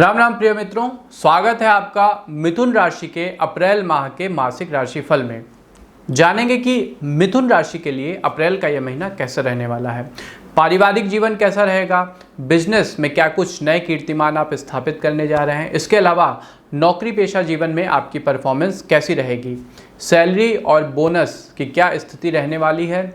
राम राम प्रिय मित्रों, स्वागत है आपका मिथुन राशि के अप्रैल माह के मासिक राशिफल में। जानेंगे कि मिथुन राशि के लिए अप्रैल का यह महीना कैसा रहने वाला है, पारिवारिक जीवन कैसा रहेगा, बिजनेस में क्या कुछ नए कीर्तिमान आप स्थापित करने जा रहे हैं, इसके अलावा नौकरी पेशा जीवन में आपकी परफॉर्मेंस कैसी रहेगी, सैलरी और बोनस की क्या स्थिति रहने वाली है,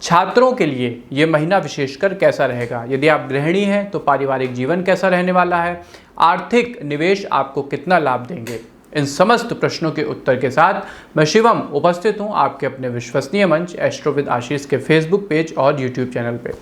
छात्रों के लिए ये महीना विशेषकर कैसा रहेगा, यदि आप गृहिणी हैं तो पारिवारिक जीवन कैसा रहने वाला है, आर्थिक निवेश आपको कितना लाभ देंगे। इन समस्त प्रश्नों के उत्तर के साथ मैं शिवम उपस्थित हूं आपके अपने विश्वसनीय मंच एस्ट्रो विद आशीष के फेसबुक पेज और यूट्यूब चैनल पे।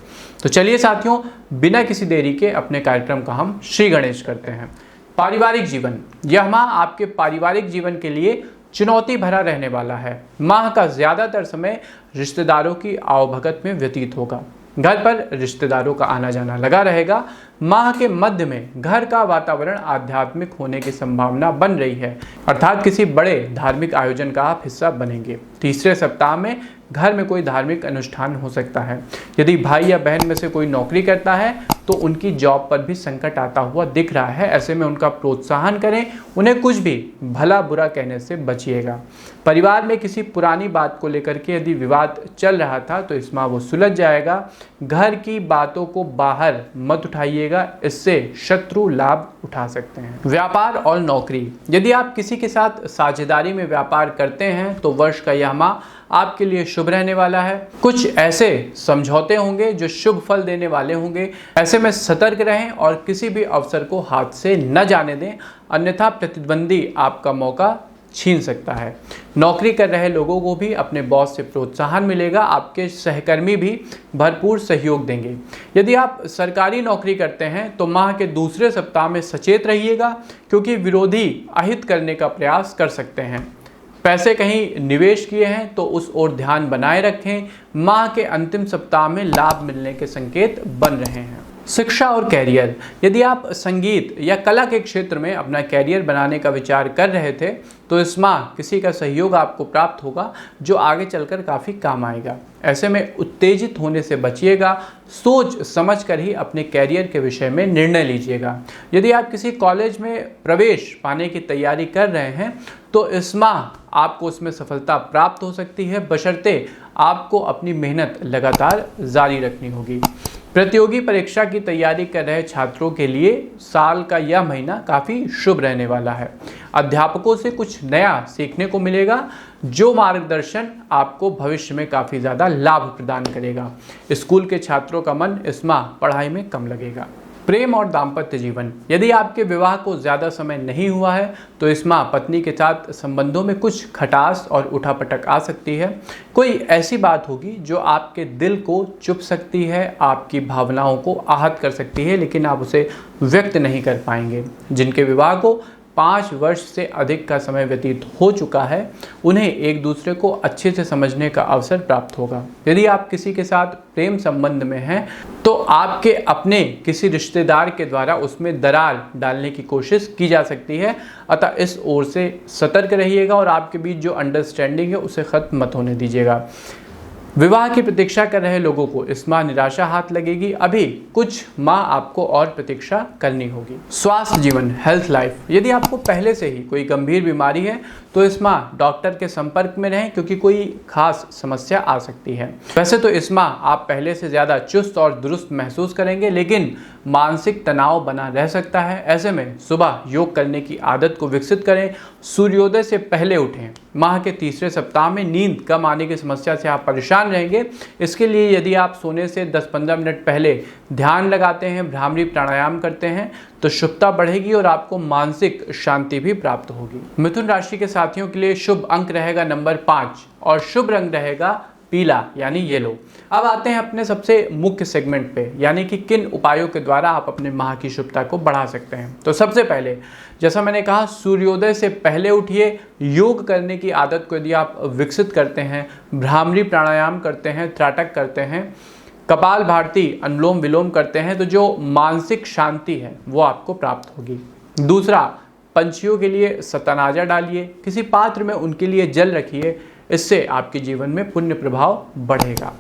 तो चलिए साथियों, बिना किसी देरी के अपने कार्यक्रम का हम श्री गणेश करते हैं। पारिवारिक जीवन, यह माह आपके पारिवारिक जीवन के लिए चुनौती भरा रहने वाला है। माह का ज़्यादातर समय रिश्तेदारों की आवभगत में व्यतीत होगा। घर पर रिश्तेदारों का आना जाना लगा रहेगा। माह के मध्य में घर का वातावरण आध्यात्मिक होने की संभावना बन रही है, अर्थात किसी बड़े धार्मिक आयोजन का आप हिस्सा बनेंगे। तीसरे सप्ताह में घर में कोई धार्मिक अनुष्ठान हो सकता है। यदि भाई या बहन में से कोई नौकरी करता है तो उनकी जॉब पर भी संकट आता हुआ दिख रहा है। ऐसे में उनका प्रोत्साहन करें, उन्हें कुछ भी भला बुरा कहने से बचिएगा। परिवार में किसी पुरानी बात को लेकर के यदि विवाद चल रहा था तो इस माह वो सुलझ जाएगा। घर की बातों को बाहर मत उठाइएगा, इससे शत्रु लाभ उठा सकते हैं। व्यापार और नौकरी, यदि आप किसी के साथ साझेदारी में व्यापार करते हैं तो वर्ष का यह माह आपके लिए शुभ रहने वाला है। कुछ ऐसे समझौते होंगे जो शुभ फल देने वाले होंगे। ऐसे में सतर्क रहें और किसी भी अवसर को हाथ से न जाने दें, अन्यथा प्रतिद्वंदी आपका मौका छीन सकता है। नौकरी कर रहे लोगों को भी अपने बॉस से प्रोत्साहन मिलेगा। आपके सहकर्मी भी भरपूर सहयोग देंगे। यदि आप सरकारी नौकरी करते हैं तो माह के दूसरे सप्ताह में सचेत रहिएगा, क्योंकि विरोधी अहित करने का प्रयास कर सकते हैं। पैसे कहीं निवेश किए हैं तो उस ओर ध्यान बनाए रखें। माह के अंतिम सप्ताह में लाभ मिलने के संकेत बन रहे हैं। शिक्षा और कैरियर, यदि आप संगीत या कला के क्षेत्र में अपना कैरियर बनाने का विचार कर रहे थे तो इस माह किसी का सहयोग आपको प्राप्त होगा जो आगे चलकर काफ़ी काम आएगा। ऐसे में उत्तेजित होने से बचिएगा। सोच समझ कर ही अपने कैरियर के विषय में निर्णय लीजिएगा। यदि आप किसी कॉलेज में प्रवेश पाने की तैयारी कर रहे हैं तो इस माह आपको उसमें सफलता प्राप्त हो सकती है, बशर्ते आपको अपनी मेहनत लगातार जारी रखनी होगी। प्रतियोगी परीक्षा की तैयारी कर रहे छात्रों के लिए साल का यह महीना काफ़ी शुभ रहने वाला है। अध्यापकों से कुछ नया सीखने को मिलेगा, जो मार्गदर्शन आपको भविष्य में काफ़ी ज़्यादा लाभ प्रदान करेगा। स्कूल के छात्रों का मन इस माह पढ़ाई में कम लगेगा। प्रेम और दाम्पत्य जीवन, यदि आपके विवाह को ज़्यादा समय नहीं हुआ है तो इस माह पत्नी के साथ संबंधों में कुछ खटास और उठापटक आ सकती है। कोई ऐसी बात होगी जो आपके दिल को चुभ सकती है, आपकी भावनाओं को आहत कर सकती है, लेकिन आप उसे व्यक्त नहीं कर पाएंगे। जिनके विवाह को 5 वर्ष से अधिक का समय व्यतीत हो चुका है, उन्हें एक दूसरे को अच्छे से समझने का अवसर प्राप्त होगा। यदि आप किसी के साथ प्रेम संबंध में हैं तो आपके अपने किसी रिश्तेदार के द्वारा उसमें दरार डालने की कोशिश की जा सकती है, अतः इस ओर से सतर्क रहिएगा और आपके बीच जो अंडरस्टैंडिंग है उसे ख़त्म मत होने दीजिएगा। विवाह की प्रतीक्षा कर रहे लोगों को इस माह निराशा हाथ लगेगी। अभी कुछ माह आपको और प्रतीक्षा करनी होगी। स्वास्थ्य जीवन, हेल्थ लाइफ, यदि आपको पहले से ही कोई गंभीर बीमारी है तो इस माह डॉक्टर के संपर्क में रहें, क्योंकि कोई खास समस्या आ सकती है। वैसे तो इस माह आप पहले से ज़्यादा चुस्त और दुरुस्त महसूस करेंगे, लेकिन मानसिक तनाव बना रह सकता है। ऐसे में सुबह योग करने की आदत को विकसित करें। सूर्योदय से पहले उठें। माह के तीसरे सप्ताह में नींद कम आने की समस्या से आप परेशान रहेंगे। इसके लिए यदि आप सोने से 10-15 मिनट पहले ध्यान लगाते हैं, भ्रामरी प्राणायाम करते हैं तो शुभता बढ़ेगी और आपको मानसिक शांति भी प्राप्त होगी। मिथुन राशि के साथियों के लिए शुभ अंक रहेगा नंबर 5 और शुभ रंग रहेगा पीला यानी येलो। अब आते हैं अपने सबसे मुख्य सेगमेंट पे, यानी कि किन उपायों के द्वारा आप अपने माह की शुभता को बढ़ा सकते हैं। तो सबसे पहले, जैसा मैंने कहा, सूर्योदय से पहले उठिए। योग करने की आदत को यदि आप विकसित करते हैं, भ्रामरी प्राणायाम करते हैं, त्राटक करते हैं, कपाल भारती, अनुलोम विलोम करते हैं, तो जो मानसिक शांति है वो आपको प्राप्त होगी। दूसरा, पंछियों के लिए सतनाजा डालिए, किसी पात्र में उनके लिए जल रखिए, इससे आपके जीवन में पुण्य प्रभाव बढ़ेगा।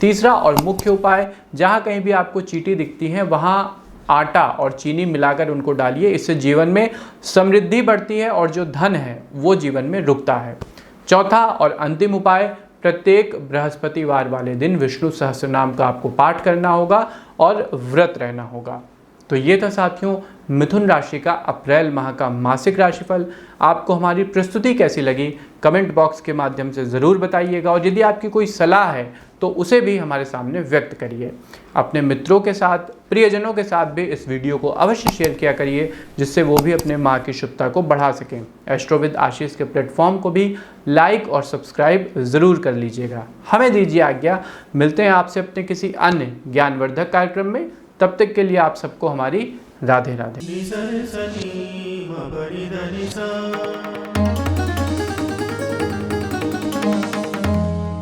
तीसरा और मुख्य उपाय, जहाँ कहीं भी आपको चींटी दिखती है वहाँ आटा और चीनी मिलाकर उनको डालिए। इससे जीवन में समृद्धि बढ़ती है और जो धन है वो जीवन में रुकता है। चौथा और अंतिम उपाय, प्रत्येक बृहस्पतिवार वाले दिन विष्णु सहस्त्रनाम का आपको पाठ करना होगा और व्रत रहना होगा। तो ये था साथियों मिथुन राशि का अप्रैल माह का मासिक राशिफल। आपको हमारी प्रस्तुति कैसी लगी कमेंट बॉक्स के माध्यम से ज़रूर बताइएगा, और यदि आपकी कोई सलाह है तो उसे भी हमारे सामने व्यक्त करिए। अपने मित्रों के साथ, प्रियजनों के साथ भी इस वीडियो को अवश्य शेयर किया करिए, जिससे वो भी अपने माह की शुभता को बढ़ा सकें। एस्ट्रो विद आशीष के प्लेटफॉर्म को भी लाइक और सब्सक्राइब ज़रूर कर लीजिएगा। हमें दीजिए आज्ञा, मिलते हैं आपसे अपने किसी अन्य ज्ञानवर्धक कार्यक्रम में। तब तक के लिए आप सबको हमारी राधे राधे।